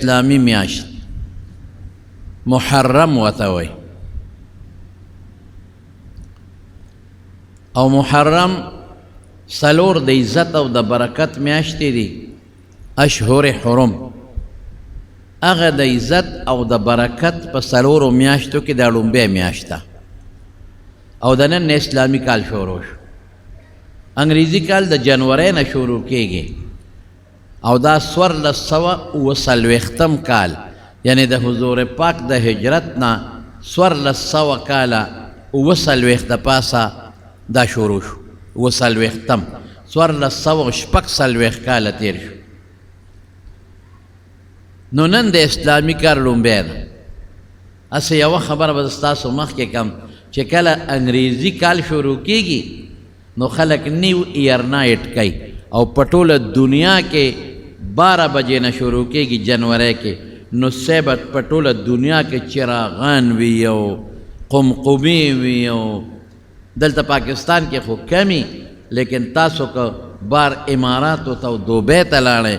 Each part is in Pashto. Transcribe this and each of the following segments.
اسلامی میاشت محرم وتوي او محرم سلور د عزت او د برکت میاشتې دي اشهر حرم هغه د عزت او د برکت په سلورو میاشتو کې د لومبۍ میاشته او د نن اسلامي کال شروع شو انګریزي کال د جنوري نه شروع کېږي او دا 1440 کال یعنی د حضور پاک د هجرت نه 1400 کاله 40 د پاسه دا شروع شو 1440 کاله تیر شو نو نن د اسلامي کال لومبۍ ده هسې یوه خبره به ستاسو مخکې کم چې کله انګریزي کال شروع کېږي نو خلک نیو ایئر نایټ کوي او په ټوله دنیا کې 12 بجې نه شروع کېږي جنوري کې نو سبت په ټوله دنیا کې چراغان وي او قمقمې وي او دلته پاکستان کې خو کمی لیکن تاسو که بار اماراتو ته او دوبۍ ته لاړئ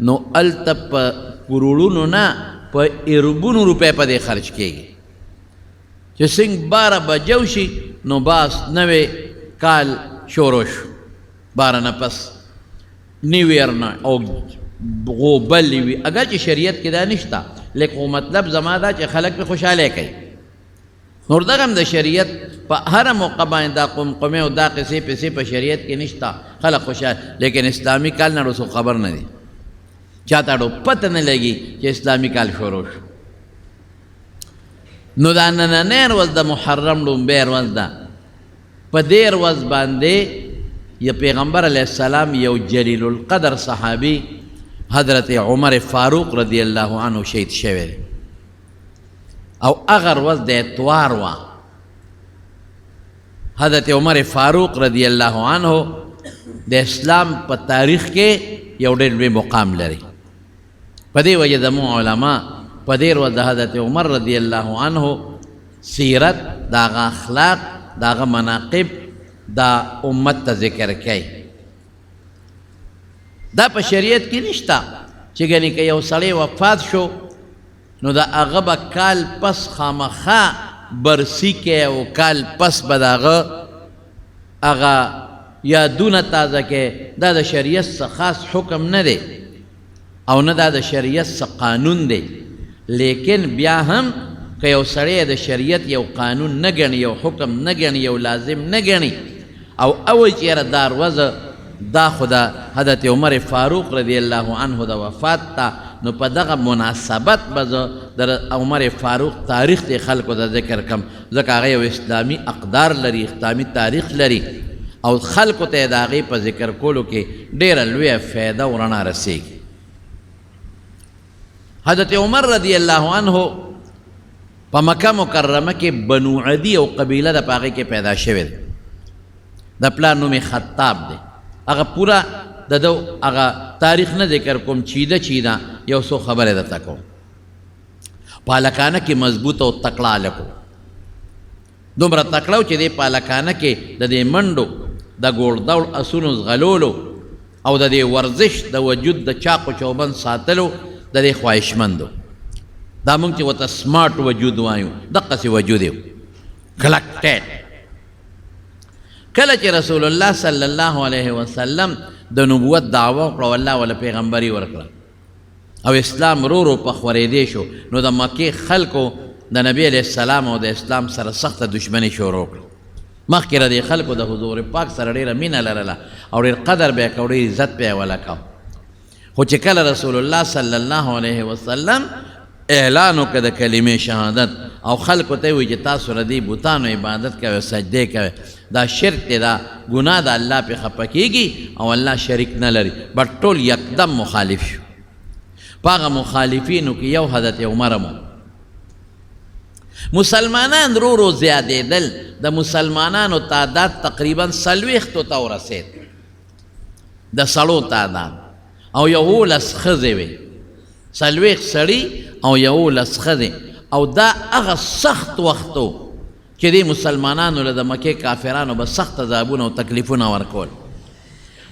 نو هلته په کروړونو نه په اربونو روپۍ په دې خرچ کېږي چې څنګه 12 بجې وشي نو باس نوی کال شروع شو 12 نه پس نیو ایئر نه او غوبلې وي اگر چې شریعت کې دا نشته لیکن مطلب زما دا چې خلک پې خوشحالی کوي نور دغه هم د شریعت په هره موقع باندې دا قمقمې او دا قصې پسې په شریعت کې نشته خلک خوشحال لیکن اسلامي کال نه رسو خبر نه دی چاته ډو پته نه لګي چې اسلامي کال شروع شو نو دا نننۍ ورځ د محرم لومبۍ ورځ ده په دې ورځ باندې یا پیغمبر علیہ السلام یو جلیل القدر صحابی حضرت عمر فاروق رضی الله عنه شهید شوی او هغه ورځ د اتوار وه حضرت عمر فاروق رضی الله عنه د اسلام په تاریخ کې یو ډېر لوی مقام لري په دې وجه زموږ علما په دې ورځ د حضرت عمر رضی الله عنه سیرت د هغه اخلاق د هغه مناقب دا امت ته ذکر کوي دا په شریعت کې نشته چې ګنې که یو سړی وفات شو نو د هغه به کال پس خامخا برسی کوي او کال پس به د هغه یادونه تازه کوي دا د شریعت څه خاص حکم نه دی او نه دا د شریعت څه قانون دی لیکن بیا هم که یو سړی د شریعت یو قانون نه ګڼي یو حکم نه ګڼي یو لازم نه ګڼي او اول چې یاره دا ورځ دا خو د حضرت عمر فاروق رضی الله عنه د وفات ته نو په دغه مناسبت به زه د عمر فاروق تاریخ د خلکو د ذکر کم ځکه هغه یو اسلامي اقدار لري اسلامي تاریخ لري او خلکو ته د هغې په ذکر کولو کې ډېره لویه فایده او رڼا رسېږي حضرت عمر رضی الله عنه په مکه مکرمه کې بنو عدي او قبیله د په هغې کې پیدا شوې ده د پلار نوم خطاب دی هغه پوره د ده هغه تاریخ نه ذکر کوم چیده یو څو خبرې درته کوم په هلکانه کې مضبوط او تکړه هلک و دومره تکړه و چې دې په هلکانه کې د دې منډو د ګوړ دوړ اسونو ځغلولو او د دې ورزش د وجود د چاقو چوبند ساتلو د دې خواهشمندو دا مونږ چې ورته سمارټ وجود وایو دقسې وجود یې کلک ټیټ کله چې رسول الله صلی الله علیه وسلم د نبوت دعوه وکړه او الله وله پیغمبري ورکړه او اسلام رو په خورېدی شو نو د مکې خلکو د نبی علیه السلام او د اسلام سره سخته دشمني شروع کړه مخکې د دې خلکو د حضور پاک سره ډېره مینه لرله او ډېر قدر به یې کوه ډېر عزت به یې وله کوه خو چې کله رسول الله صلی الله علیه وسلم اعلان وکړه د کلمې شهادت او خلکو ته وایي چې تاسو د دې بوتانو عبادت کوئ سجدې کوئ دا شرک دی دا ګناه د الله پې خفه کېږي او الله شریک نه لري بټ ټول یکدم مخالف شو په هغه مخالفینو کې یو حضرت عمر هم مسلمانان رو زیادېدل د مسلمانانو تعداد تقریبا 40 ته ورسېد د سړو تعداد او 11 ښځې وې 40 سړي او 11 ښځې او دا هغه سخت وخت و چې دې مسلمانانو له د مکې کافرانو به سخت عذابونه او تکلیفونه ورکول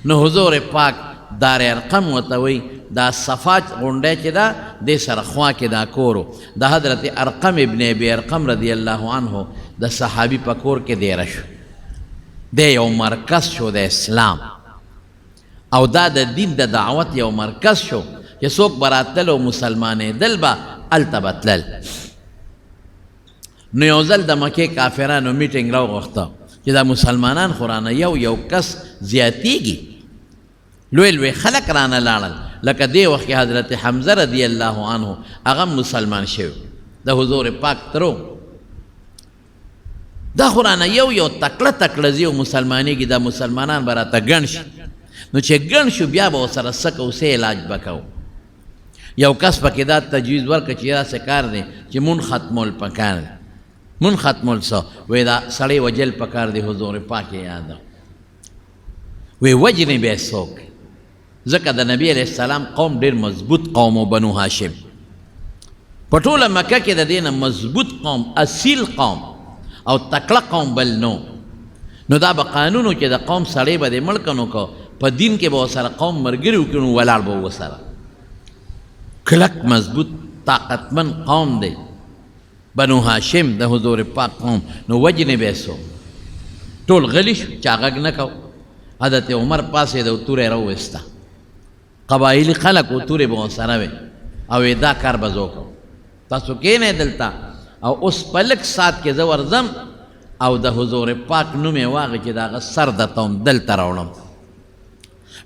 نو حضور پاک دار ارقم ورته وایي دا صفا غونډی چې دا دې سره خوا کې دا کور د حضرت ارقم ابن ابي ارقم رضی الله عنه د صحابي په کور کې دیره شو دی یو مرکز شو د اسلام او دا د دین د دعوت یو مرکز شو چې څوک به راتلل او مسلمانېدل به هلته به تلل نو یو ځل د مکې کافرانو میټینګ راوغوښته چې دا مسلمانان خو رانه یو کس زیاتیږي لوی خلک رانه لاړل لکه دې وخت کې حضرت حمزه رضی الله عنه هغه مسلمان شوی د حضور پاک ترو دا خو رانه یو تکړه ځي او مسلمانېږي دا مسلمانان به راته ګڼ شي نو چې ګڼ شو بیا به ورسره څه کوو څه علاج به کوو یو کس پکې دا تجویز ورکړه چې داسې کار دی چې مون ختمول پکار دی مون ختمول څه وایي دا سړی وجل پکار دی حضور پاک یې یاده وی وجنې به یې څوک ځکه د نبی علیه السلام قوم ډېر مضبوط قوم و بنو هاشم په ټوله مکه کې د دې نه مضبوط قوم اصیل قوم او تکړه قوم بل نو دا به قانون و چې د قوم سړی به دې مړ کنو که په دین کې به ورسره قوم ملګري وکړي نو ولاړ به ورسره کلک مضبوط طاقتمن قوم دی بنو هاشم د حضور پاک قوم نو وجنې به یې څوک ټول غلی شو چا غږ نه کو حضرت عمر پاسې د تورې راوویسته قبایلي خلک و تورې به ورسره وې او دا کار به زه وکړم تاسو کښېنئ دلته او اوس په لږ ساعت کې زه ورځم او د حضور پاک نوم یې واغې چې د هغه سر درته هم دلته راوړم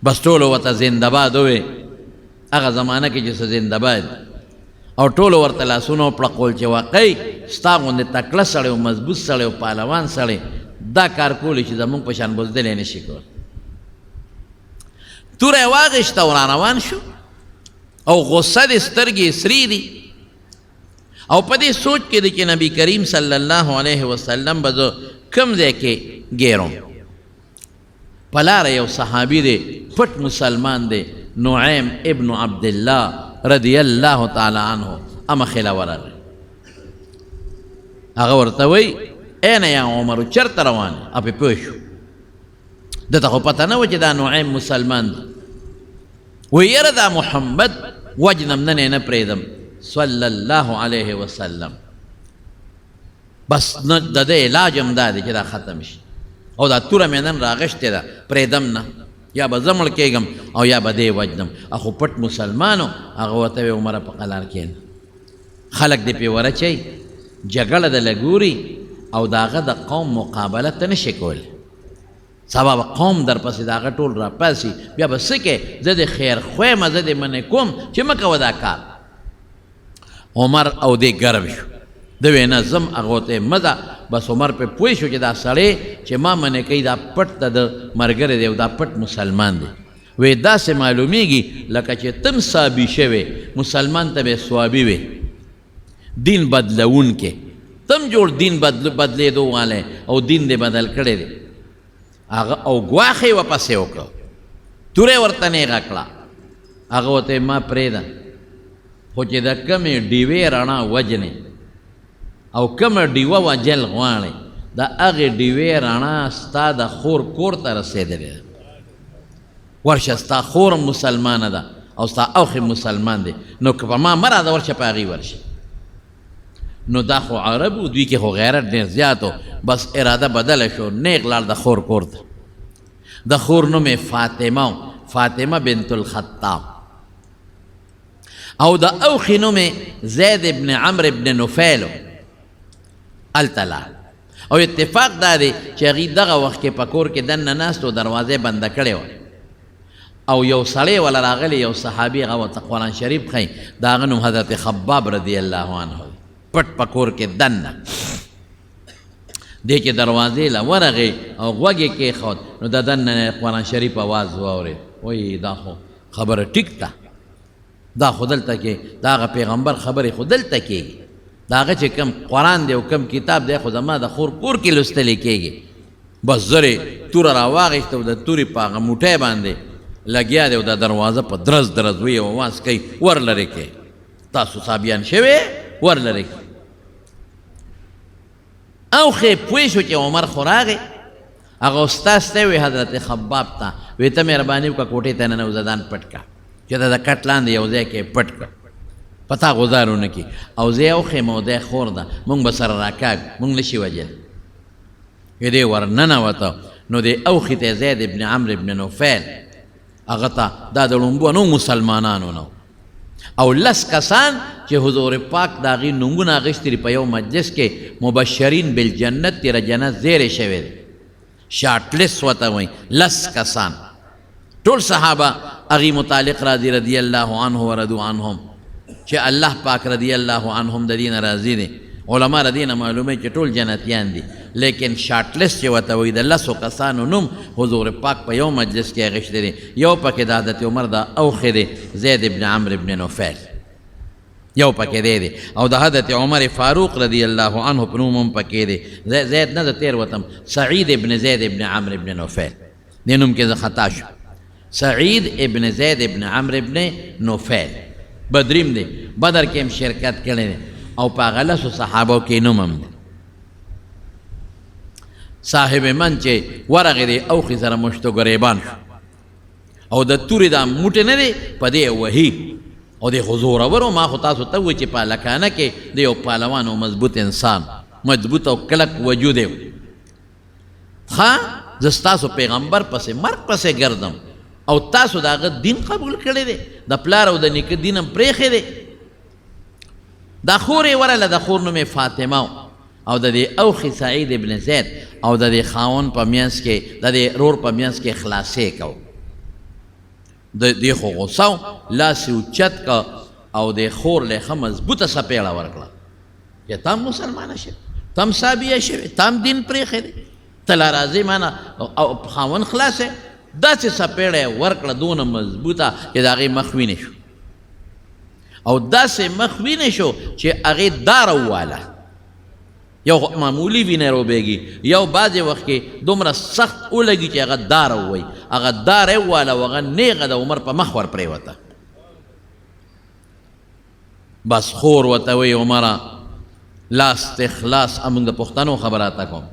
بس ټولو ورته زندهباد ووې هغه زمانه کې چې څه زندهباد او ټولو ورته لاسونه وپړقول چې واقعي ستا غوندې تکړه سړی او مضبوط سړی او پهلوان سړی دا کار کولی چې زمونږ په شان بزدلی نه شي کولی توره یې واغېسته او راروان شو او غصه دې سترګې سرې دي او په دې سوچ کې دی چې نبی کریم صلی الله علیه وسلم به زه کوم ځای کې ګیرم په لاره یو صحابي دی پټ مسلمان دی نعیم ابن عبدالله رضی الله تعالی عنه مخې له ورغی هغه ورته وایي این یا عمرو چېرته روان یې پې پوه شو دته خو پته نه وه چې دا نعیم مسلمان دی وایي یاره دا محمد وجنم نن یې نه پرېږدم صلی الله علیه وسلم بس نه د ده علاج هم دا دی چې دا ختم شي او دا توره مې نن راغشتې ده پرېږدم نه یا به زه مړ کېږم او یا به دې وجنم خو پټ مسلمانو هغه ورته وی عمره په قلار کښېنه خلک دې پې ورچوي جګړه د لګوري او د هغه د قوم مقابله ته نه شي کولی سبا به قوم در پسې د هغه ټول راپاسي بیا به څه کې زه د خیر خویم زه دې منې کوم چې مه کوه دا کار عمر او دې ګرم شو د وی نه ځم هغه ورته مه ځه بس عمر پې پوه شو چې دا سړی چې ما منې کوي دا پټ د ملګری دی او دا پټ مسلمان دی وی داسې معلومیږي لکه چې تم صابي شوی مسلمان ته به صوابي وی دین بدلونکی تم جوړ دین بدلېدو والی او دین دې بدل کړی دی هغه او ګواښ یې واپسې وکړه توره یې ورته نیغه کړه هغه ورته ما پرېږده خو چې د کمې ډیوې رڼا وجنې او کومه ډیوه وجل غواړې د هغې ډیوې رڼا ستا د خور کور ته رسېدلې ده ورشه ستا خور مسلمانه ده او ستا اوښې مسلمان دی نو که په ما مه راځه ورشه په هغې ورشه نو دا خو عربو دوی کې خو غیرت ډېر زیات و بس اراده بدله شو نیغ لاړ د خور کور ته د خور نوم یې فاطمه بنت الخطاب او د اوښې نوم یې زید ابن عمرو ابن نفیل هلته لاړ او اتفاق دا دی چې هغې دغه وخت کې په کور کې دننه ناست و دروازې بنده کړې وه او یو سړی ولا راغلی یو صحابي هغه ورته قرآن شریف ښیي د هغه نوم حضرت خباب رضی الله عنه پټ په کور کې دننه دی چې دروازې له ورغې او غوږ یې کېښود نو د دننه قرآن شریف اواز واورېد وایي دا خو خبره ټیک ده دا خو دلته کې د هغه پیغمبر خبرې خو دلته کېږي د هغه چې کم قرآن دی او کم کتاب دی خو زما د خور کور کې لوستلی کېږي بس زر یې توره راواغېسته او د تورې په هغه موټی باندې لګیا دی او د دروازه په درز وی او اواز کوي ور لرې کې تاسو صابیان شوې ور لرې کې او خې پوه شو چې عمر خو راغی هغه استاذ ته وی حضرت خباب ته وی ته مهرباني وکړه کوټې ته ننوځه ځان پټ کړه چې دا د کټ لاندې یو ځای کې پټ کړه پتا غزارونه کې او زه یو خیمه او دی خور ده مونږ به سره راکاږ مونږ نشي وجل دې ورننوته نو دې اوښې ته زید ابن عمرو ابن نوفیل هغه ته دا د لومبو نو مسلمانانو نو او لس کسان چې حضور پاک د هغې نومونه اخیستي په یو مجلس کې مبشرین بالجنت تیره جنت زیری شوی دی شارټ لیست ورته وایي لس کسان ټول صحابه هغې متعلق راضي رضی الله عنه ورضو عنهم چې الله پاک رضی الله عنهم د دې نه راضي دی علما د دې نه معلوموي چې ټول جنتیان دي لیکن شارټ لیست چې ورته وایي د لسو کسانو نوم حضور پاک په یو مجلس کې اخیستی دی یو پکې د حضرت عمر د اوښې دی زید ابن عمرو ابن نوفیل یو پکې دی او د حضرت عمر فاروق رضی الله عنه په نوم هم پکې دی زید نه د تیر وتم سعید ابن زید ابن عمرو ابن نوفیل دې نوم کې زه خطا شو سعید ابن زید ابن عمرو ابن نوفیل بدریم دی بدر کې هم شرکت کړی دی او په هغه لسو صحابو کې نوم هم دی صاحب من چې ورغې دی اوښې سره مشتو ګریبان شو او د تورې دا موټې نه دی په دې وهي او دی خو زورور ما خو تاسو ته ووایي چې په هلکانه کې د یو پهلوان او مضبوط انسان مضبوط او کلک وجود یې ښه زه ستاسو پیغمبر پسې مرګ پسې ګرځم او تاسو د هغه دین قبول کړی دی د پلار او د نیکه دین هم پرېښی دی دا خور یې ورله د خور نوم یې فاطمه او د دې اوښې سعید ابن زید او د دې خاون په منځ کې د دې رور په منځ کې خلاصې کو د دې خو غوسه و لاس یې اوچت که او د خور له ښه مضبوطه څپېړه ورکړه چې ته هم مسلمانه شوې ته هم صابیه شوې ته هم دین پرېښی دی ته لا راځې مانه او خاون خلاص یې داسې څپېړه یې ورکړه دونه مضبوطه چې د هغې مخ وینې شو او داسې مخ وینې شو چې هغې داره وواله یو معمولی وینه روبیږي یو بعضې وخت کې دومره سخت ولګي چې هغه داره ووایي هغه داره یې وواله او هغه نیغه د عمر په مخ ور پرېوته بس خور ورته وایي عمره لاس اخلاص امونږ د پښتنو خبراته کوم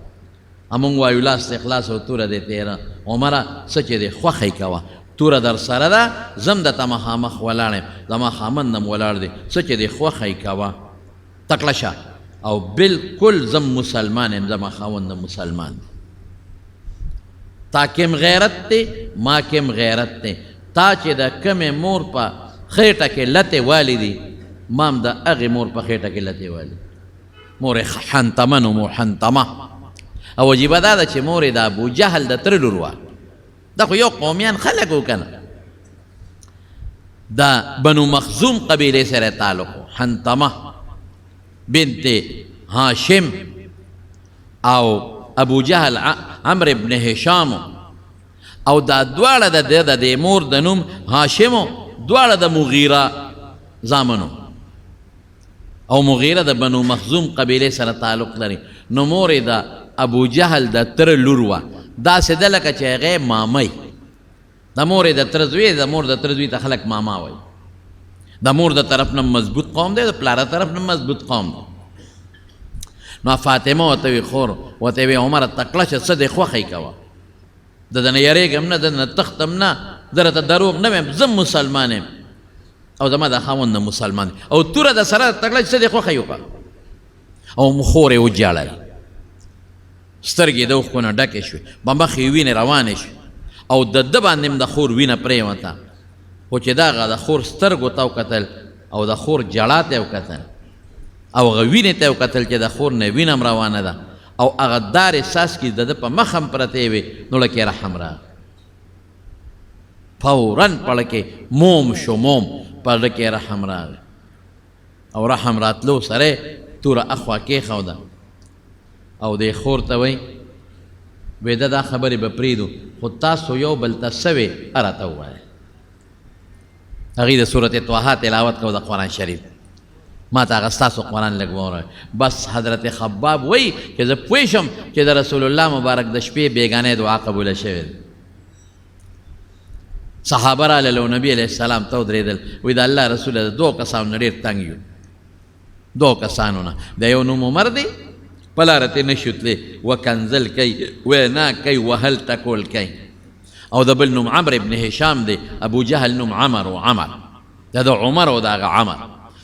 امونږ وایو لاس اخلاص او توره دې تېره عمره څه چې دې خوښی کوه توره در سره ده زم درته مخامخ ولاړ یم زما خاوند هم ولاړ دی څه چې دې خوښی کوه تکړه شه او بالکل زم مسلمان یم زما خاوند مسلمان دی تا کم غیرت دی ما کم غیرت دی تا چې د کمې مور په خېټه کې لتې والی دي ما هم د هغې مور په خېټه کې لتې والی مور یې حنتمه نومو حنتمه او عجیبه دا ده چې مور یې د ابوجهل د تره لور وه دا خو یو قومیان خلک و که نه د بنو مخزوم قبیلې سره تعلق و حنتمه بنت هاشم او ابو جهل عمرو ابن هشام او دا دواړه د دې مور د نوم هاشم دواړه د مغیره زامنو او مغیره د بنو مخزوم قبیلې سره تعلق لري نو مور یې د ابو جهل د تره لور وه داسې ده لکه چې هغې مامۍ د مور یې د تره زوی د مور د تره زوی ته خلک ماما وایي د مور د طرف نه مضبوط قوم دی د پلاره طرف نه مضبوط قوم دی نو فاطمه ورته وی خور ورته وی عمره تکړه شه څه دې خوښی کوه د ده نه یریږم نه د نه تختم نه زه راته دروغ نه ویم زه مسلمان یم او زما د خاوند نه مسلمان دی او توره د سره تکړه چې څه دې خوښی وکړه او خور یې وجاړی سترګې د اوښکو نه ډکې شوې په مخ یې وینې روانې شوې او د ده باندې هم د خور وینه پرېوته خو چې دغه د خور سترګو ته وکتل او د خور جړا ته وکتل او هغه وینې ته وکتل چې د خور نه وینه هم روانه ده او هغه دارې څاڅکي د ده په مخ هم پرتې وې نو لکې رحم راغی فورا په زړه کې موم شو موم په زړه کې رحم راغی او رحم راتلو سره توره اخوا کېښوده او دې خور ته وایي وی دا خبرې به پرېږدو خو تاسو یو بل ته څه وې راته ووایه هغې د صورت طه تلاوت کو د قرآن شریف ما ته هغه ستاسو قرآن لږ ووایه بس حضرت خباب وایي چې زه پوه شم چې د رسول الله مبارک د شپې بیګانې دعا قبوله شوې ده صحابه راغلل او نبي علیه السلام ته ودرېدل وایي د الله رسوله د دوو کسانو نه ډېر تنګ یو دوو کسانو نه د یو نوم عمر دی په لاره ترې نشو تللی وکنځل کوي وینا کوي وهل ټکول کوي او د بل نوم عمر ابن هشام دی، ابو جهل نوم عمر و عمر، دا د عمر او د هغه عمر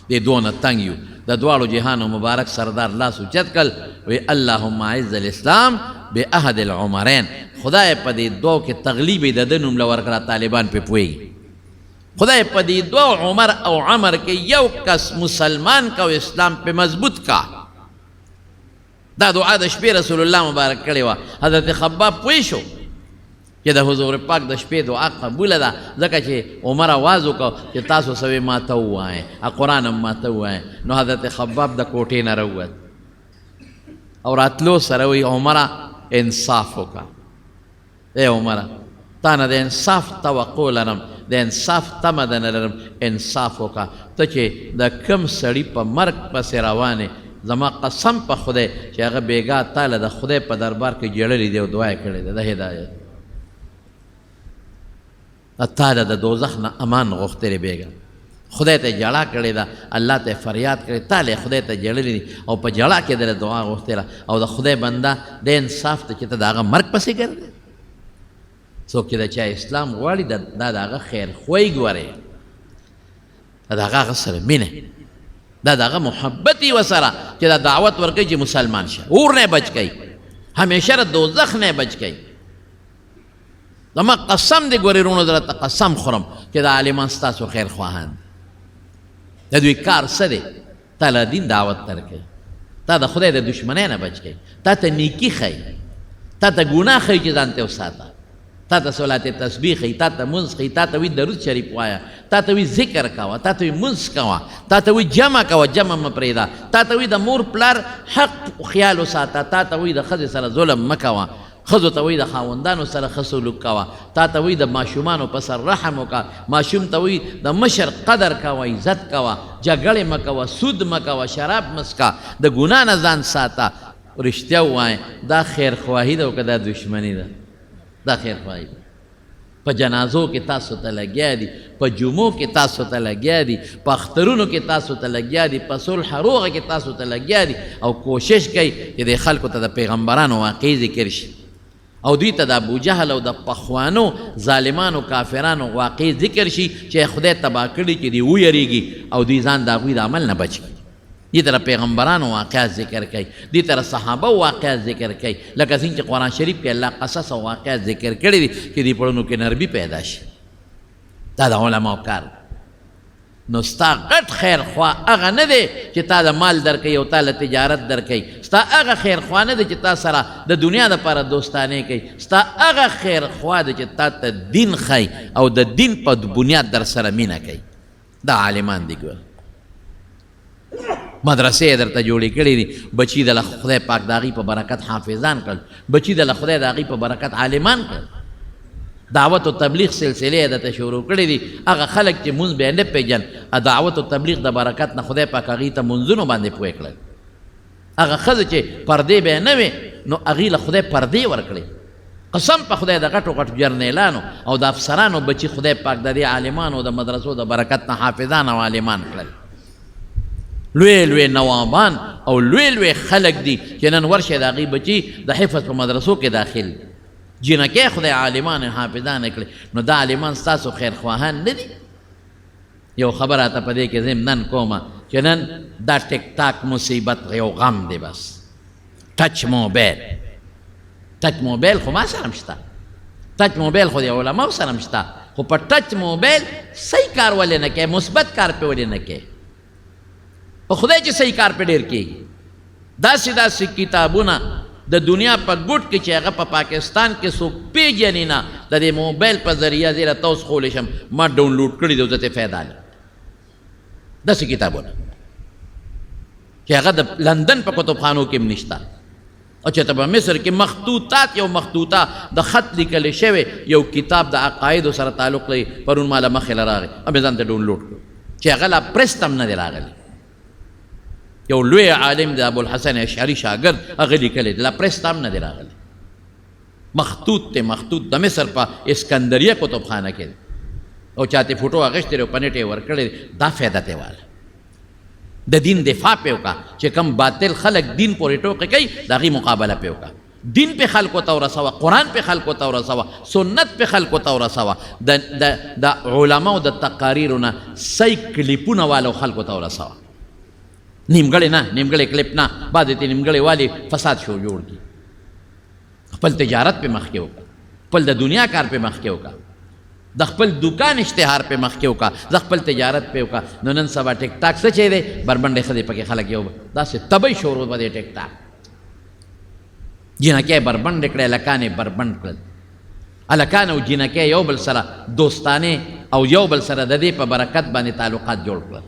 دی دونه تنګ یو. د دواړو جهانو مبارک سردار لاس اوچت کړ، وی اللهم اعز الاسلام بعهد العمرین. خدای په دې دوو کې تغلیب د ده نوم له ورکړه، طالبان پې پوهېږي. خدای په دې دوو عمر او عمر کې یو کس مسلمان کا او اسلام پې مضبوط کا. دا دعا د شپې رسول الله مبارک کړې وه. حضرت خباب پوه شو چې د حضور پاک د شپې دعا قبوله ده، ځکه چې عمر آواز وکړو چې تاسو سوې ما ته ووایئ، قرآن هم ما ته ووایئ. نو حضرت خباب د کوټې نه راووت او راتلو سره وی عمره انصاف وکړه. ای عمره تا نه د انصاف توقع لرم، د انصاف تمه د نه لرم، انصاف وکړه. ته چې د کم سړي په مرګ پسې روانې، زما قسم په خدای چې هغه بیګا تاله د خدای په دربار کې جړلې دی او دعا یې کړې ده د هدایت. تاله د دوزخ نه امان غوښتلی بیګا، خدای ته جړا کړې ده، الله ته فریاد کړې، تاله خدای ته جړلې دي او په جړا کې دله دعا غوښتله. او د خدای بنده د انصاف ته چې ته د هغه مرګ پسې ګرځې. څوک چې د چا اسلام غواړي دا د هغه خیر خوی ګورې، دا د هغه سره مینه، دا د هغه محبت یې ورسره چې دا دعوت ورکوي چې مسلمان شه، اور نه بچ کوي، همیشه د دوزخ نه بچ کوي. زما قسم دی ګورې رونو درته قسم خورم چې دا عالمان ستاسو خیر خواهان د دوی کار څه دی؟ تا له دین دعوت درکوي، تا د خدای د دشمنۍ نه بچ کوي، تا ته نیکي ښایي، تا ته ګناه ښایي چې ځان ته وساته، تا ته صلات تسبیح ښایي، تا ته منځ ښایي، تا ته وي درود شریف وایه، تا ته وي ذکر کوه، تا ته وي منځ کوه، تا ته وي جمع کوه، جمع مه پرېږده، تا ته وي د مور پلار حق خیال وساته، تا ته وي د ښځې سره ظلم مه کوه، ښځو ته وایي د خاوندانو سره ښه سلوک کوه، تا ته وایي د ماشومانو په سر رحم وکړه، ماشوم ته وایي د مشر قدر کوه، عزت کوه، جګړې مه کوه، سود مه کوه، شراب مه څښه، د ګناه نه ځان ساته. رښتیا ووایه دا خیرخواهي ده او که دا دشمني ده؟ دا خیرخواهي ده. په جنازو کې تاسو ته لګیا دي، په جمعو کې تاسو ته لګیا دي، په اخترونو کې تاسو ته لګیا دي، په صلح روغه کې تاسو ته لګیا دي، او کوشش کوي چې د خلکو ته د پیغمبرانو واقعي ذکر شي او دوی ته د ابوجهل او د پخوانو ظالمانو کافرانو واقعي ذکر شي چې خدای تباه کړي چې دوی ویریږي او دوی ځان د هغوی د عمل نه بچ کړي. دې طرح پیغمبرانو واقعات ذکر کوي، دې طرح صحابه واقعات ذکر کوي، لکه څنګه چې قرآن شریف کې الله قصص او واقعات ذکر کړي دي چې دې پړونو کې نرمي پیدا شي. دا د علماو کار. نو ستا غټ خیر خوا هغه نه دی چې تا د مال درکوي او تا له تجارت درکوي، ستا هغه خیر خوا نه دی چې تا سره د دنیا دپاره دوستانې کوي، ستا هغه خیر خوا دی چې تا ته دین ښایي او د دین په بنیاد در سره مینه کوي. دا عالمان دي ګوره، مدرسې یې درته جوړې کړې دي، بچي د خدای پاک د هغې په برکت حافظان کړل، بچي د خدای د هغې په برکت عالمان کړل. دعوت و تبلیغ سلسله یې درته شروع کړې دي. هغه خلک چې مونځ بیا نه پېژن، دعوت و تبلیغ د برکت نه خدای پاک هغې ته مونځونو باندې پوه کړل. هغه ښځه چې پردې بیا نه وې نو هغې له خدای پردې ورکړې. قسم په خدای د غټو غټو جرنیلانو او د افسرانو بچي خدای پاک د دې عالمانو د مدرسو د برکت نه حافظان او عالمان کړل. لوی لوی نوابان او لوی لوی خلق دي چې نن ورشه د هغې بچي د حفظ په مدرسو کې داخل جنکې خدای عالمان حافظان کړي. نو دا عالمان ستاسو خیرخواهان نه دي؟ یو خبره ته په دې کې ضمناً کومه چې نن دا ټیک ټاک مصیبت یو غم دی. بس ټچ موبایل خو ما سره هم شته، ټچ موبایل خو د علماو سره هم شته، خو په ټچ موبایل صحیح کار ولې نه کوې، مثبت کار پې ولې نه کوې؟ په خدای چې صحیح کار پې ډېر کېږي. داسې داسې کتابونه د دنیا په ګوټ کې چې هغه په پاکستان کې څوک پېژني نه، د دې موبایل په ذریعه زه راته اوس خولی شم، ما ډاونلوډ کړي دي او زه ته فایده لرم. داسې کتابونه چې هغه د لندن په کتابخانو کې هم نشته، او چې ته په مصر کې مخطوطات یو مخطوطه د خط لیکلی شوی یو کتاب د عقایدو سره تعلق لري، پرون ما له مخې له راغی او مې ځان ته ډاونلوډ کړو چې هغه لا پرست هم نه دی راغلی. یو لوی عالم د ابوالحسن اشعري شاګرد هغه لیکلی دی، لا پرست هم نه دی راغلی. مخطوط دی، مخطوط د مصر په اسکندریه کتابخانه کې دی او چاته فوټو اخیستې دی او په نیټ یې ورکړی دی. دا فایده ته واله د دین دفاع پې وکړه چې کم باطل خلک دین پورې ټوکې کوي د هغې مقابله پې وکړه. دین په خلکو ته ورسوه، قرآن په خلکو ته ورسوه، سنت په خلکو ته ورسوه. د علماو د تقاریرو نه صحیح کلیپونه والو خلکو ته ورسوه، نیمګړی نه، نیمګړی کلیپ نه. بعضې ته نیمګړی والي فساد شو جوړ کړي. خپل تجارت په مخکې وکړه، خپل د دنیا کار په مخکې وکړه، د خپل دکان اشتهار په مخکې وکړه، د خپل تجارت په وکړه. نو نن سبا ټیک ټاک څه چی دی؟ بربنډې ښځې پکې خلک یو داسې تبی شروع به دی ټیک ټاک. جینکۍ بربنډې کړې، هلکان یې بربنډ کړل. هلکان او جینکۍ یو بل سره دوستانې او یو بل سره د دې په برکت باندې تعلقات جوړ کړل.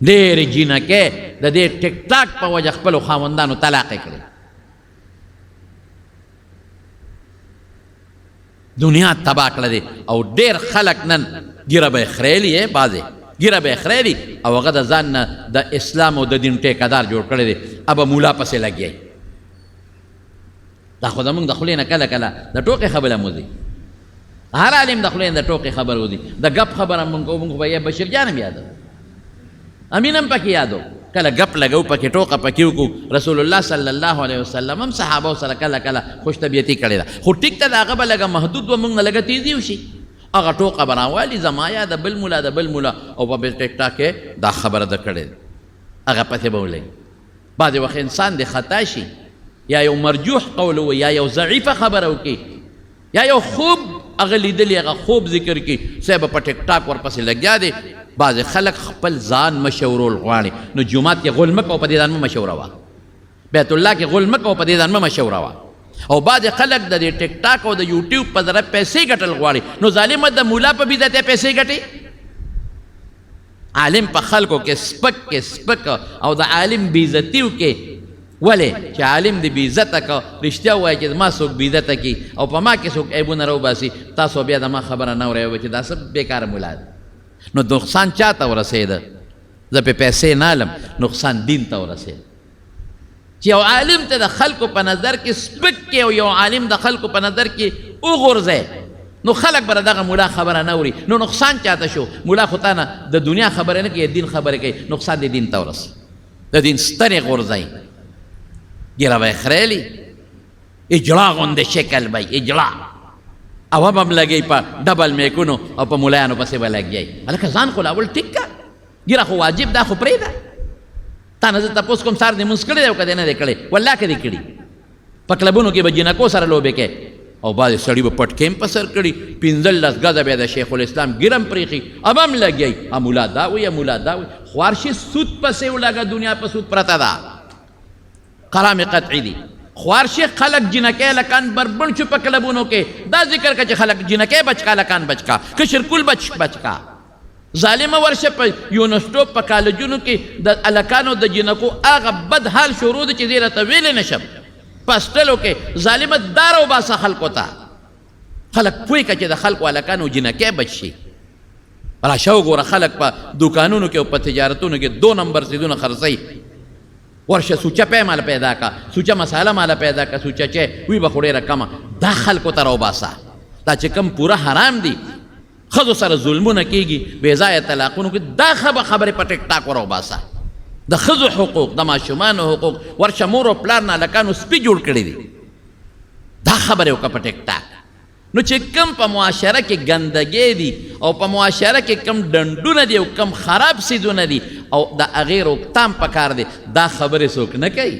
ډېرې جینکۍ د دې ټیک ټاک په وجه خپلو خاوندانو طلاقې کړې. دنیا تباه کړه دی. او ډېر خلک نن ګیره به یې خریلي یې، بعضې ګیره به یې خریلي او هغه د ځان نه د اسلام او د دین ټیکهدار جوړ کړی دی. ابه مولا پسې لګیایي. دا خو زمونږ د خولې نه کله کله د ټوکې خبره مو ځي، هر عالم د خولې نه د ټوکې خبره وځي. د ګپ خبره مونږ کوو، مونږ به یا بشیر جان هم یادو، امین هم پکې یادو، کله ګپ لګو پکې ټوکه پکې وکړو. رسول الله صلی الله علیه وسلم هم صحابو سره کله کله خوش طبیعتي کړې ده، خو ټیک ته د هغه به لږه محدود و، مونږ نه لږه تیزي وشي. هغه ټوکه به راوالي زما یا د بل مولا د بل مولا، او په ټیک ټاک کې دا خبره ده کړې ده، هغه پسې به ولګي. بعضې وخت انسان د خطا شي، یا یو مرجوح قول وي، یا یو ضعیفه خبره وکړي، یا یو خوب هغه لیدلی هغه خوب ذکر کړي، صاحب په ټیک ټاک ورپسې لګیا دی. بعضې خلک خپل ځان مشورول غواړي. نو جومات کې غول مه کوه، په دې ځان مه مشوره وه. بیت الله کې غول مه کوه، په دې ځان مه مشوره وه. او بعضې خلک د دې ټیک ټاک او د یوټیوب په ذریعه پیسې ګټل غواړي. نو ظالمه د مولا په بیزت یې پیسې ګټي. عالم په خلکو کې سپک او د عالم بېعزتي وکړي. ولې چې عالم دې بېعزته که، رښتیا ووایه چې ما څوک بېعزته کړي او په ما کې څوک عیبونه راوباسي، تاسو بیا د ما خبره نه اورئ چې دا څه بېکاره مولا ده. نو نقصان چا ته ورسېده؟ زه پې پیسې نه الم، نقصان دین ته ورسېده. چې یو عالم ته د خلکو په نظر کې سپک کې او یو عالم د خلکو په نظر کې وغورځئ، نو خلک به دغه مولا خبره نه اوري. نو نقصان چاته شو؟ مولا خو تا نه د دنیا خبرې نه کوي، دین خبرې کوي. نقصان دې دین ته ورسي، د دین ستنې غورځئ. ګیره به یې خریلي، اجړا غوندې شکل به یې، اجړا او به هم لګئ په ډبل میکونو او په ملایانو پسې به لګیئ. هلکه ځان خو لاول ټیک که، ګیره خو واجب ده، خو پرېږده. تا نه زه تپوس کوم سهار دې مونځ کړی دی او که دې نه دی کړی؟ والله که دې کړي. په کلبونو کې به جینکو سره لوبې کوې، او بعضې سړي به پټکې هم په سر کړي، 15 ګزه بیا د شیخ الاسلام ګیره هم پرېښي، اب هم لګیئ. مولا دا وایي، مولا دا وایي. خوارشي سود پسې ولګه، دنیا په سود پرته ده، کلام قطعي دي. خوارشي خلک جینکۍ هلکان بربنډ شو په کلبونو کې. دا ذکر که چې خلک جینکۍ بچ کا، هلکان بچ کا، کشرکول بچ کا. ظالمه ورشه په یونیورسټو په کالجونو کې د هلکانو د جینکو هغه بد حال شروع دی چې زه راته ویلی نشم. په هسټلو کې ظالمه دا راوباسه خلکو ته. خلک پوه که چې د خلکو هلکانو جینکۍ بچ شي. راشه وګوره خلک په دوکانونو کې او په تجارتونو کې 2 نمبر څیزونه خرڅوي. ورشه سوچه پی مال پیدا کا، سوچه مساله مال پیدا کا، سوچه چه وی به خو ډېره کمه. دا خلکو ته راوباسه. دا چې کم پوره حرام دي، ښځو سره ظلمونه کېږي، بې ځایه طلاقونو کې، دا خبرې په ټیک ټاک وراوباسه. د ښځو حقوق، د ماشومانو حقوق، ورشه مور او پلار نه هلکانو سپي جوړ کړي دي. دا خبرې وکړه په ټیک ټاک. نو چې کم په معاشره کې ګندګۍ دي او په معاشره کې کم ډنډونه دي او کم خراب څیزونه دي او د هغې روکتام پکار دی، دا خبرې څوک نه کوي.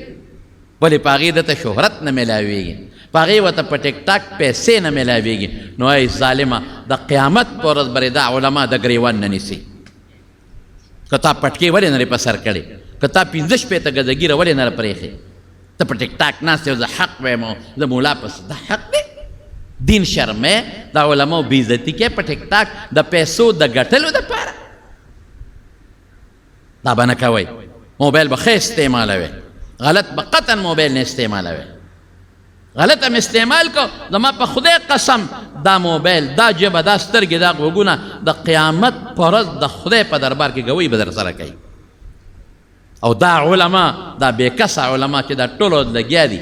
ولې په هغې دته شهرت نه میلاویږي، په هغې ورته په ټیک ټاک پیسې نه میلاویږي. نو ای ظالمه، د قیامت په ورځ برې دا علما د ګریوان نه نیسي. که تا پټکې ولې نه په سر کړې، که تا 15 شپېته ګزه ګیره ولې نه پرېښې، ته په ټیک ټاک ناست یې، زه حق وایم او د مولا پسې. دا حق دی؟ دین شرمې، د علماو بېعزتي کې په ټیک ټاک د پیسو د ګټلو دپاره. دا به نه کوئ. موبایل به ښه استعمالوئ، غلط به قطعا موبایل نه استعمالوئ. غلط هم استعمال کو، زما په خدای قسم دا موبایل، دا ژبه، دا سترګې، دا غوږونه د قیامت په ورځ د خدای په دربار کې ګوی به در سره کوي. او دا علما، دا بېکسه علما چې دا ټولو لګیا دي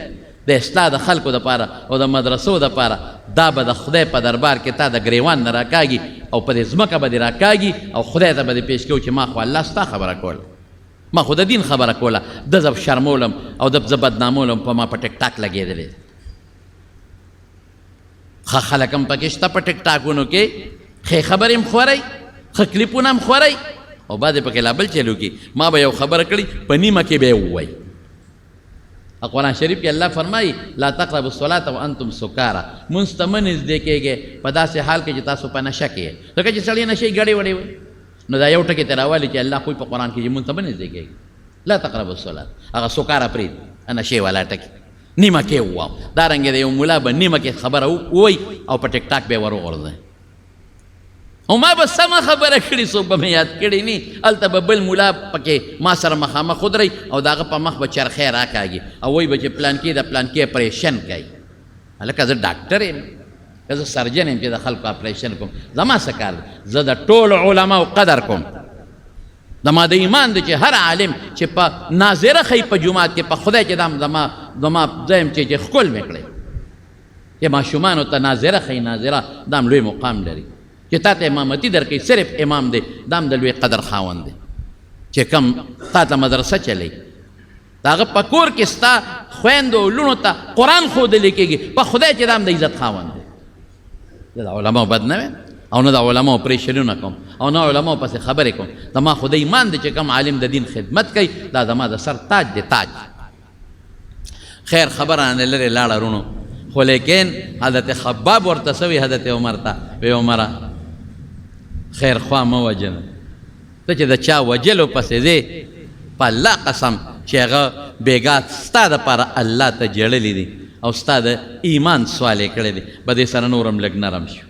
د اصلاح د خلکو دپاره او د مدرسو دپاره، دا به د خدای په دربار کې تا د ګریوان نه راکاږي او په دې ځمکه به دې راکاږي او خدای ته به دې پیش کوو چې ما خو الله ستا خبره کوله. ما خو د دین خبره کوله د زه شرمولم او د زه بدنامولم په ما په ټیک ټاک لګېدلی ښه خلک هم پکې شته په ټیک ټاکونو کې ښې خبرې هم خورئ ښه کلیپونه هم خورئ او بعضې پکې لا بل چلو کې ما به یو خبره کړي په نیمه کې به یې ووایي قرآن شریف کې الله فرمایي لا تقربوا الصلاة وانتم سکارا مونځ ته مه نږدې کېږئ په داسې حال کې چې تاسو په نشه کې یې ځکه چې سړی نشئ ګډې وډې وایي نو دا یو ټکي ته راولي چې الله خو په قرآن کې چې مونځ ته مه نږدې کېږي لا تقربوا الصلاة هغه سکارا پرېږدي نشې والا ټکي نیمه کې وواو دارنګې د یو ملا به نیمه کې خبره ووایي او په ټیک ټاک به یې ور وغورځوي او ما به سمه خبره کړې څوک به مې یاد کړي نه هلته به بل ملا پکې ما سره مخامخ ودرئ او د هغه په مخ به چرخی راکاږي او وایي به چې پلانکې د پلانکې اپریشن کوي هلکه زه ډاکټر یم که زه سرجن یم چې د خلکو اپریشن کوم زما څه کار دی زه د ټولو علماو قدر کوم زما د ایمان دی چې هر عالم چې په ناظره ښیي په جومات کې په خدای چې دا زما زه یم چې ښکل مې کړی چې ماشومانو ته ناظره ښیي ناظره دا هم لوی مقام لري چې تا ته امامتي در کوي صرف امام دی دا هم د لوی قدر خاوند دی چې کم تا ته مدرسه چلی د هغه په کور کې ستا خویندو او لوڼو ته قرآن ښودلی کېږي په خدای چې دا هم د عزت خاوند دی زه د علماو بد نه ویم او نه د علماو پریشنونه کوم او نه علماو پسې خبرې کوم زما خو د ایمان دی چې کم عالم د دین خدمت کوي دا زما د سر تاج دی تاج خیر خبره نه لرې لاړه رونو خو لیکن حضرت خباب ورته سوي حضرت عمر ته وی عمره خیر خوا مه وجنه ته چې د چا وجلو پسې ځې په الله قسم چې هغه بېګا ستا دپاره الله ته جړلی دي او ستا د ایمان سوال یې کړی دی به دې سره نور هم لږ نرم شو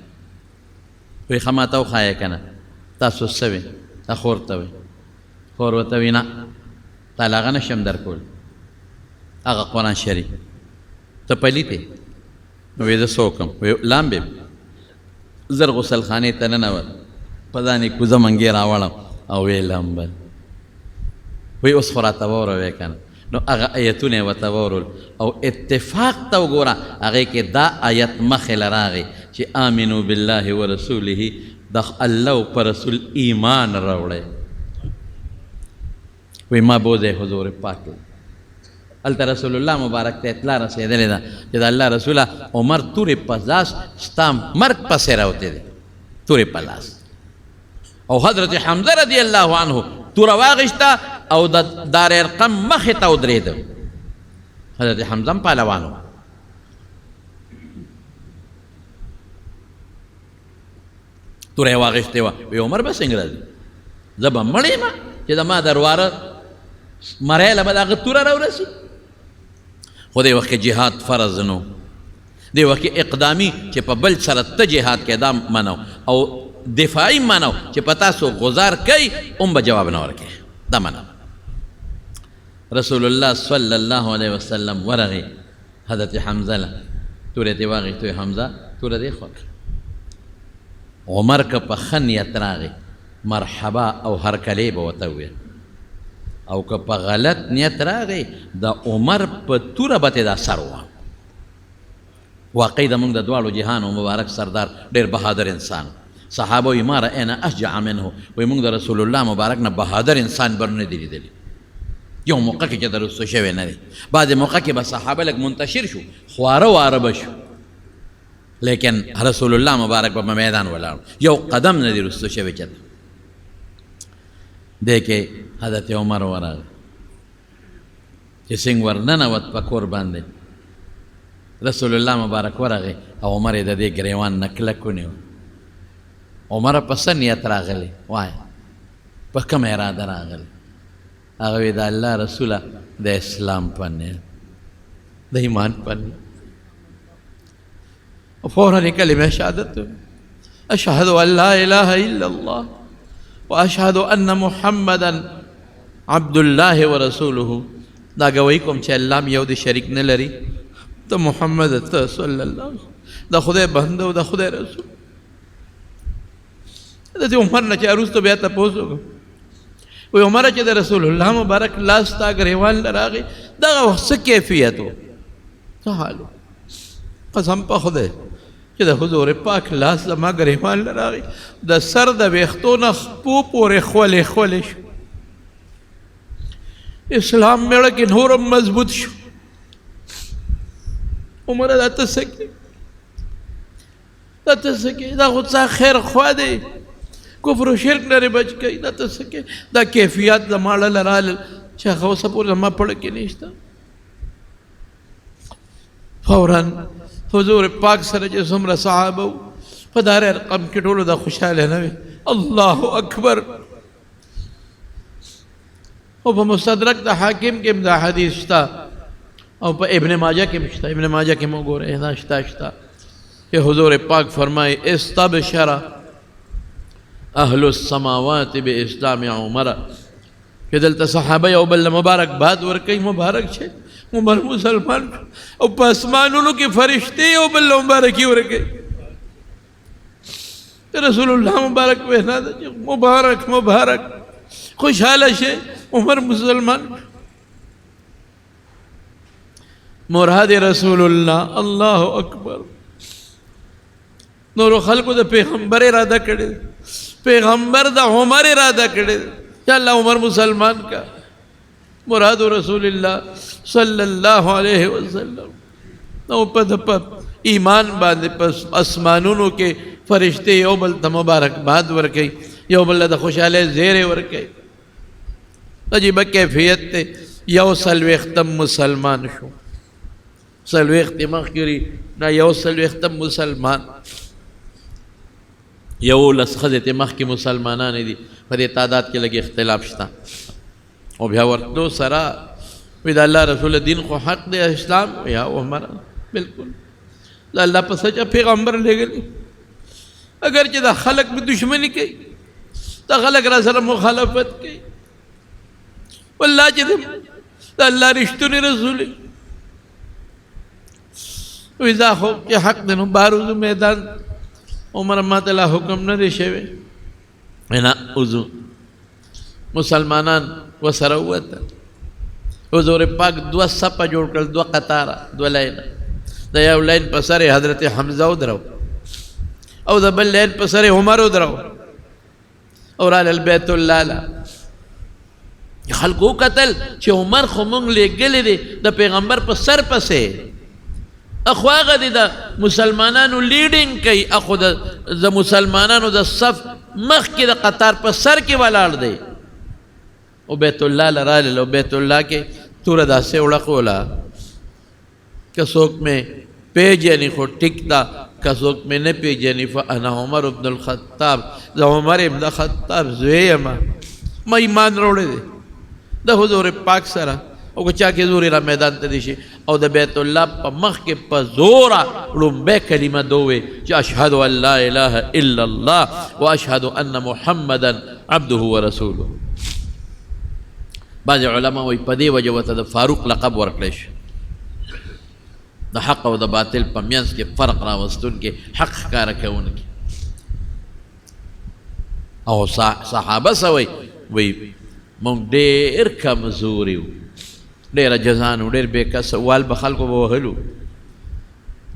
وی ښه ماته وښایه که نه تاسو څه وې تا خور ته وی خور ورته وي نه تاله هغه نشم در کول هغه قرآن شریف ته پلیت یې نو وی زه څه وکړم وی لامبې زر غسل خانې ته ننوت په ځان یې کوزه منګې راوړم او وی لامبل وی اوس خو راته واوروې که نه نو هغه ایتونه یې ورته واورول او اتفاق ته وګوره هغې کې دا آیت مخې له راغی چې آمنو بالله ورسوله د الله او په رسول ایمان راوړی وی ما بوځی حضور پاک هلته رسول الله مبارک ته اطلاع رسېدلې ده چې د الله رسوله عمر تورې په لاس ستا مرګ پسې راوتی دی تورې په لاس او حضرت حمزه رضی الله عنه توره واغېسته او د دار ارقم مخې ته ودرېده حضرت حمزه هم پهلوان و توره یې واغېستې وه وی عمر به څنګه راځي زه به مړ یم چې زما درواره مری له به د هغه توره راورسي خو دې وخت کې جهاد فرض نو دې وخت کې اقدامي چې په بل سره ته جهاد کې دا منو او دفاعي منو چې په تاسو غزار کوي هم به جواب نه ورکوي دا منو رسول الله صلی الله علیه وسلم ورغی حضرت حمزه له تورې ته واغېستو حمزه توره دې خوښ عمر که په ښه نیت راغی مرحبا او هرکلی به ورته وویل او که په غلط نیت راغی د عمر په توره به تې دا سر وه واقعي د موږ د دواړو جهانو مبارک سردار ډېر بهادر انسان صحابه وایي ما رأینا اشجع منه وایي موږ د رسول الله مبارک نه بهادر انسان بر نه دی لیدلی یو موقع کې چې د رسو شوی نه دی بعضې موقع کې به صحابه لږ منتشر شو خواره واره به شو لیکن رسول الله مبارک به میدان ولاړ یو قدم نه دی رسو شوی چته دی کې حضرت عمر ورغی چې څنګه ورننوت په کور باندې رسول الله مبارک ورغی او عمر یې د دې ګریوان نه کلک ونیو عمر په څه نیت راغلی وایه په کومه اراده راغلی هغه وی د الله رسوله د اسلام په نیت د ایمان په نیت فوراً یې کلمه شهادت اشهد ان لا اله الا الله واشهد ان محمدا عبد الله ورسوله دا گوی کوم چې الله یو د شریک نه لري ته محمد ته صلی الله علیه د خدای بنده او د خدای رسول د عمر نه چې وروسته بیا تپوس وکړو وی عمر چې د رسول الله مبارک لاس تا ګریوان له راغی دغه وخت څه کیفیت و څه حال و قسم په خدای چې د حضور پاک لاس زما ګریوان له راغی د سر د ویښتو نه خپو پورې خولې خولې شو اسلام میړه کې نورم مضبوط شو. عمره دا ته څه کې، دا ته څه کې، دا خو څه خیر خوا دی، کفر و شرک لري بچ کوي. دا ته څه کې، دا کیفیات زما له رال چې هغه اوسه پورې زما پړه کې نشته. فوراً حضور پاک سره چې څومره صحابه وو په دار ارقم کې ټولو دا خوشحاله نه وي. الله اکبر. او په مستدرک د حاکم کې دا حدیث شته او په ابن ماجه کې شته. ابن ماجه کې مو ګوره دا شته کہ حضور پاک فرمائے استبشر اہل السماوات باسلام عمر کہ دلتا صحابہ او بل مبارک باد ورکی مبارک چھے عمر مسلمان او پاسمانونو کی فرشتے او بل مبارکی ورکی رسول اللہ مبارک وینا دا مبارک مبارک خوشحال شے عمر مسلمان. مراد رسول اللہ اللہ اکبر. نورو خلقو دا پیغمبر ارادہ کردے، پیغمبر دا عمر ارادہ کردے کہ اللہ عمر مسلمان کا. مراد رسول اللہ صلی اللہ علیہ وسلم نو پد پد ایمان باندے پس اسمانونو کے فرشتے یو بل تا مبارک باد ورکی، یو بل دا خوشحالے زیر ورکی. عجیب کیفیت تے یو سلویختم مسلمان شو، سلویخت مخیری نا یو سلویختم مسلمان. یو لسخذت مخ کی مسلمانان دی پر تعداد کے لگے اختلاف شتا او بیا ورتو سرا وید اللہ رسول دین کو حق دے اسلام یا عمر بالکل اللہ پر سچا پیغمبر لے گلی. اگرچہ دا خلق میں دشمنی کی دا خلق را سر مخالفت کی واللہ چیدے دا اللہ رشتونی رسولی ویزا خوب کہ حق دنو باروزو میدان عمر امات اللہ حکم نہ دے شوے اینا اوزو مسلمانان و سروتا حضور پاک دو سپا جوڑ کر دو قطارا دو لائن دا یو لائن پسر حضرت حمزہ ادھرو او دا بل لائن پسر عمر ادھرو اور آل البیت اللہ لا خلقو قتل چھے عمر خمونگ لے گلے دے دا پیغمبر پسر پسے اخواغ دی دا مسلمانانو لیڈنگ کئی اخو دا مسلمانانو دا صف مخ کی دا قطار پر سر کی والار دے او بیت اللہ لرالل او بیت اللہ کے تورا دا سے اڑقولا کسوک میں پیجنی خود ٹک دا کسوک میں نے پیجنی فانا عمر ابن الخطاب دا عمر ابن الخطاب زویما ما ایمان روڑے دے دا حضور پاک سرا او کچا کے زوری را میدان تا دیشی او دا بیت اللہ پا مخ کے پا زورا رنبے کلمہ دوے چا اشہدو ان لا الہ الا اللہ و اشہدو ان محمدا عبدہ و رسولہ. بعض علماء وی پدے وجوتا دا فاروق لقب ورکلیش دا حق و دا باطل پا مینس کے فرق راوستون کے حق کارکے ان کے او صحابہ سوئی وی مونگ دیر کمزوریو دیر جزانو دیر بے کس وال بخال کو بوہلو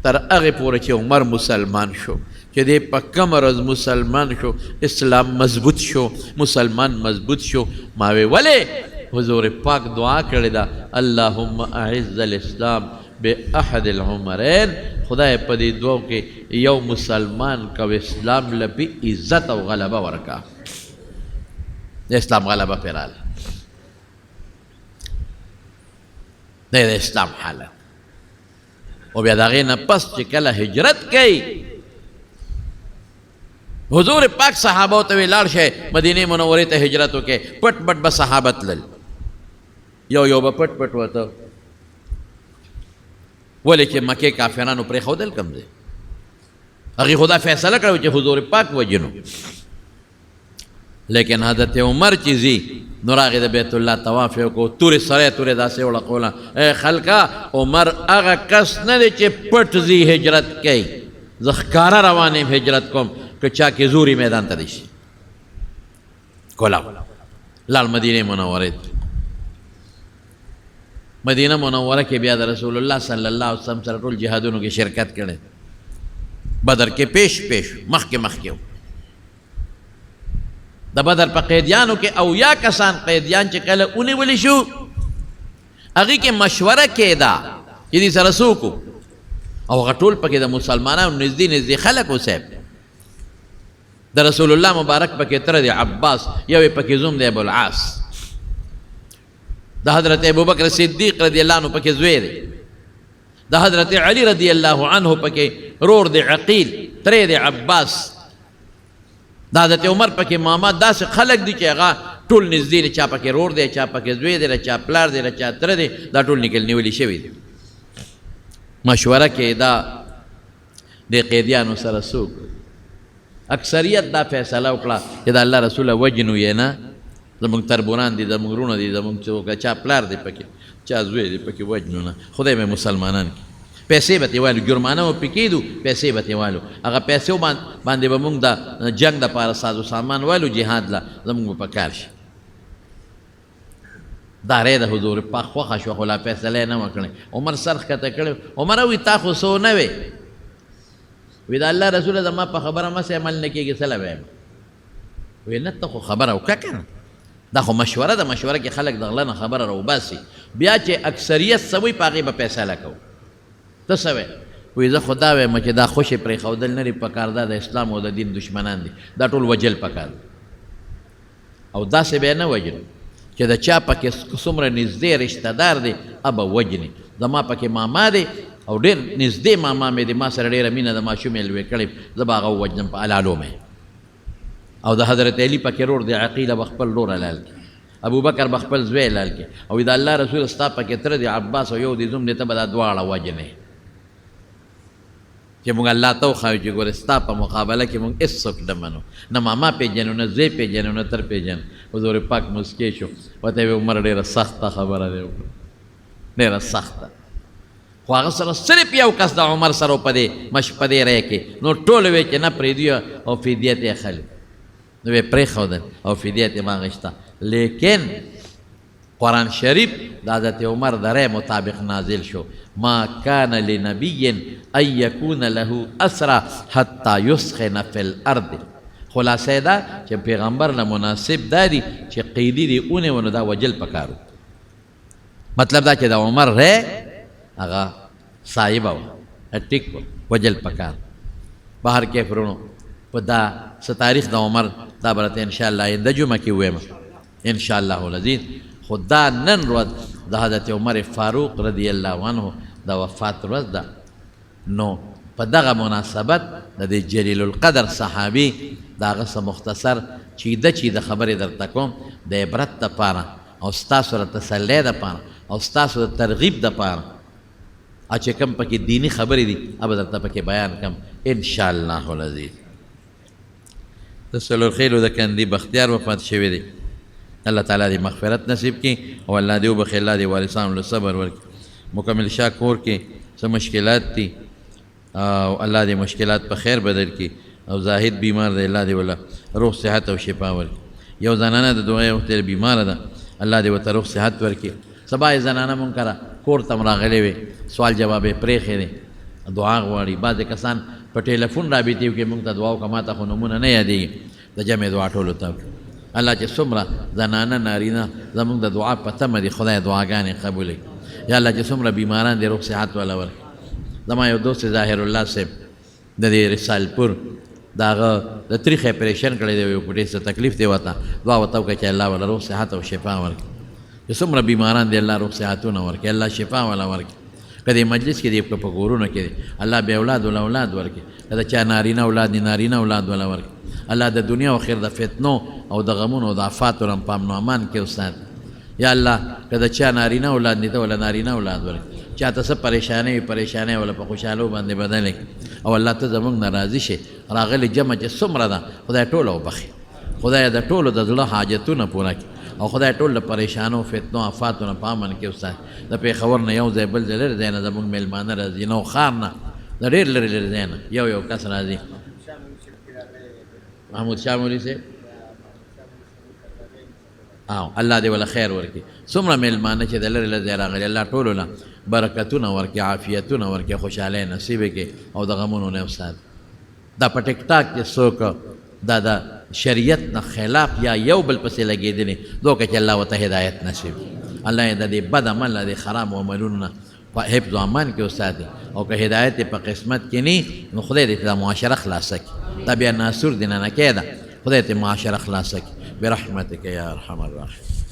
تر اغی پورا چی عمر مسلمان شو چی دے پا کم رز مسلمان شو اسلام مضبوط شو مسلمان مضبوط شو ماوے ولے حضور پاک دعا کردے دا اللہم اعز الاسلام بے احد العمرین خدا پا دی دعا کے یو مسلمان کا اسلام لپی عزت و غلبہ ورکا اسلام غلبہ پیرال دے اسلام حالت او بیا داغینا پس چکل ہجرت کئی حضور پاک صحابہ توی لارشے مدینی منوری تا ہجرتو کے پٹ پٹ با صحابت لل یو با پٹ پٹ وطا ولی چے مکے کافرانو پری خودل کم دے اگی خدا فیصلہ کرو چے حضور پاک وجنو لیکن حضرت عمر چیزی نراغی دا بیت اللہ توافیو کو توری سرے توری دا سے اولا قولا اے خلقا عمر اگا کس ندے چے پٹ زی ہجرت کئی زخکارا روانیم ہجرت کم کہ چاکی زوری میدان تا دیشی کولا لال مدینہ منورت مدینہ منورہ کے بیاد رسول اللہ صلی اللہ علیہ وسلم سر رول جہادونوں کی شرکت کرے بدر کے پیش مخ کے دا بدر پا قیدیانو کے او یا کسان قیدیان چے کہلے انہی ولی شو هغې کې مشوره کېده چې دې سره څوک او هغه ټول پکې د مسلمانانو نږدې نږدې خلک وصیب د رسول الله مبارک پکې تره دی عباس یو یې پکې زوم دی ابوالعاص د حضرت ابوبکر صدیق رضی الله عنه پکې زوی دی د حضرت علی رضی الله عنه پکې رور دی عقیل تره دی عباس د حضرت عمر پکې ماما داسې خلک دي چې هغه ټول نږدې دی چا پکې رور دی چا پکې زوی دی چا پلار دی چا تره دی دا ټول نکل نیولي شوي دي مشوره کې دا د قیدیانو سره څوک اکثریت دا فیصله وکړه چې د الله رسوله وجنو یې نه زمونږ تربوران دي زمونږ رونه دي زمونږ څوک چا پلار دی پکې چا زوی دی پکې وجنو نه خدای به مسلمانان کې پیسې به ترې والو جرمانه به پې کېدو پیسې به ترې والو هغه پیسې باندې به مونږ د جنګ دپاره سازو سامان والو جهاد له زمونږ به په کار شي دا رې د حضور پاک خوښه شوه خو لا فیصله یې نه وه کړې عمر سر ښکته کړی عمر وایي تا خو څه نه وې وی د الله رسوله زما په خبره مسې عمل نه کېږي څه له به یم وی نه ته خو خبره وکړه که نه دا خو مشوره ده مشوره کې خلک د غله نه خبره راوباسي بیا چې اکثریت څه وایي په هغې به فیصله کوو ته څه وایې وی زه خو دا وایم چې دا خوشې پرېښودل نه دي پکار دا د اسلام او د دین دشمنان دي دا ټول وجل پکار او داسې به یې نه وجل چې د چا پکې څومره نږدې رشته دار دی ابه وجني زما پکې ماما دی او ډېر نږدې ماما مې دی ما سره ډېره مینه د ماشوم یې لوی کړې زه به هغه ووجنم په الالو مې او د حضرت علي پکې رور دی عقیله به خپل رور حلال کړي ابوبکر به خپل زوی حلال کړي او د الله رسول ستا پکې تره دی عباس او یو دی زوم دی ته به دا دواړه وجنې چې موږ الله ته وښایو چې ګورې ستا په مقابله کې موږ هېڅوک نه منو نه ماما پېژنو نه زوی پېژنو نه تر پېژنو حضور پاک مسکی شو ورته یې عمر ډېره سخته خبره دی ډېره سخته خو هغه سره صرف یو کس د عمر سره په دې رای کې نو ټول وی چې نه پرېږدي او فدیه ته یې اخلي نو یې پرېښودل او فدیه ته یې ما اخیسته لیکن قرآن شریف د حضرت عمر د رای مطابق نازل شو ما کان لنبی ان یکون له اسرى حتی یسخن فی الارض خلاصه دا چې پیغمبر له مناسب دا دی چې قیدي دی اونې ونو دا وجل پکارو مطلب دا چې د عمر رای هغه صاحبه وه ټیک وجل پکار بهر کې فرونو په دا څه تاریخ د عمر دا به راته انشاءالله آینده جمعه کې ووایم انشاءالله العزیز خو دا نن ورځ د حضرت عمر فاروق رضی الله عنه د وفات ورځ ده نو په دغه مناسبت د دې جلیل القدر صحابي د هغه څه مختصر چې د خبرې درته کوم د عبرت دپاره او ستاسو د تسلی دپاره او ستاسو د ترغیب دپاره او چې کوم پکې دینی خبرې دي هغه درته پکې بیان کړم انشاءالله العزیز د څلورخیلو د کندي بختیار وفات شوی دی الله تعالی دې مغفرت نصیب کړي او الله دې وبخښي الله دې وارثانو له صبر ورکړي مکمل شاه کور کې څه مشکلات دي او الله دې مشکلات په خیر بدل کړي او زاهد بیمار دی الله دې ولا روح صحت او شفا ورکړي یو زنانه د دعای وخت بیماره ده الله دې ورته روح صحت ورکړي سبا یې زنانه مونږ کره کور ته راغلی وي سوال جواب یې پرېښی دی دعا غواړي بعضې کسان په ټیلیفون رابطې وکړي مونږ ته دعا وکړه ما ته خو نومونه نه یادېږي د جمع دعا ټولو ته الله چې څومره زنانه نارینه زمونږ د دعا په تمه دي خدای دعاګانې قبولوي یا الله چې څومره بیماران دي روغ صحت والا ورکړي زما یو دوست ظاهر الله صاحب د دې رسالپور د هغه د تریخ اپریشن کړی دی یو پټې څه تکلیف دی ورته دعا ورته وکړه چې الله والا روغ صحت او شفا ورکړي چې څومره بیماران دي الله روغ صحتونه ورکړي الله شفا والا ورکړي که دې مجلس کې دي که په کورونو کې دي الله بې اولاد ولا اولاد ورکړي که د چا نارینه اولاد دي نارینه اولاد ولا ورکړي الله د دنیا او آخر د فتنو او د غمونو او د آفاتو نه په امن و امان کې استاد یا الله که د چا نارینه اولاد دي ته ولا نارینه اولاد ورکړي چاته څه پریشانۍ ولا په خوشحالو باندې بدل کړي او الله ته زموږ نه راضي شي راغلې جمع چې څومره ده خدای ټوله وبخي خدای د ټولو د زړه حاجتونه پوره کړي او خدای ټول د پریشانو فتنو آفاتو نه په امن کې استاد د پېښور نه یو ځای بل ځای لرې ځای نه زموږ میلمانه راځي نو ښار نه د ډېر لرې ځای نه یو کس راځي محمود شاه مولوي صاحب الله دې ولا خیر ورکړي څومره میلمانه چې د لرې له ځای راغلي الله ټولو له برکتونه ورکړي عافیتونه ورکړي خوشحالۍ نصیب کړي او د غمونو نه استاد دا په ټیک ټاک کې څوک دا د شریعت نه خلاف یا یو بل پسې لګېدلي دوکه چې الله ورته هدایت نصیب الله یې د دې بد عمل نه د خراب عملونو نه په حفظ و امان کې وساتي او که هدایت یې په قسمت کې نه نو خدای دې دا معاشره خلاصه کړي دا بیا ناسور دې نه کېده خدای دې معاشره خلاصه کړي برحمتک یا ارحم الراحمین